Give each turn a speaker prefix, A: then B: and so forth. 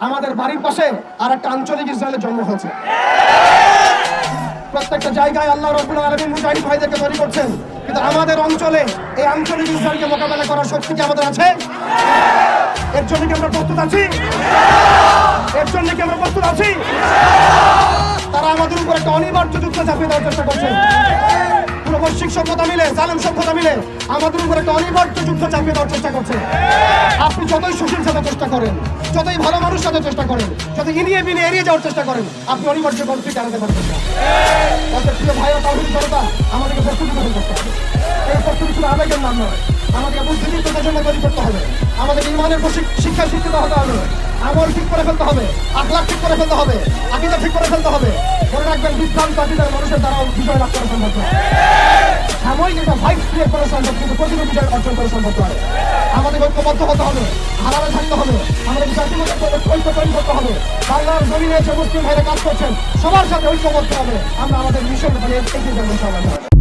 A: আমাদের বাড়ির পাশে আর একটা আঞ্চলিক ইসরায়েলের জন্ম হয়েছে। প্রত্যেকটা জায়গায় আল্লাহ রাব্বুল আলামিন মুজাহিদ ভাইদেরকে তৈরি করছেন, কিন্তু আমাদের অঞ্চলে এই আঞ্চলিক ইসরায়েলকে মোকাবেলা করার শক্তি কি আমাদের আছে? এর জন্য কি আমরা প্রস্তুত আছি? এর জন্য কি আমরা প্রস্তুত আছি? তারা আমাদের উপর একটা অনিবার্য যুদ্ধ চাপিয়ে দেওয়ার চেষ্টা করছে। পুরো বৈশ্বিক সভ্যতা মিলে, জালেম সভ্যতা মিলে আমাদের উপর একটা অনিবার্য যুদ্ধ চাপিয়ে দেওয়ার চেষ্টা করছে। আপনি যতই সুশীল সাথে চেষ্টা করেন, যতই ভালো মানুষ সাথে চেষ্টা করেন, যত ইনিয়ে বিনিয়ে এড়িয়ে যাওয়ার চেষ্টা করেন, আপনি অনিবার্য কনফ্লিক্ট আনতে পারবেন না। অর্থাৎ প্রিয় ভাই ও তাওহীদ জনতা, আমাদেরকে প্রস্তুতি গ্রহণ করতে হবে। এই প্রস্তুতি শুধু আবেগের নাম নয়, আমাদেরকে বুদ্ধিদীপ্ততার জন্য তৈরি করতে হবে। আমাদের ইমানের শিক্ষা শিক্ষিত হতে হবে, আমল ঠিক করে ফেলতে হবে, আখলাক ঠিক করে ফেলতে হবে, আকীদা ঠিক করে ফেলতে হবে। মনে রাখবেন, বিভ্রান্ত আকীদার মানুষের দ্বারা বিজয় লাভ করা সম্ভব নয়। সাময়িক একটা ভাইব ক্রিয়েট করা সম্ভব, কিন্তু প্রকৃত বিজয় অর্জন করা সম্ভব নয়। আমাদের ঐক্যবদ্ধ হতে হবে, হারাবে থাকতে হবে, আমাদের জাতির মধ্যে ঐক্য তৈরি করতে হবে। বাংলার জমিনে যে মুসলিম ভাইরা কাজ করছেন, সবার সাথে ঐক্যবদ্ধ হবে। আমরা আমাদের মিশন এগিয়ে যাবো ইনশাআল্লাহ।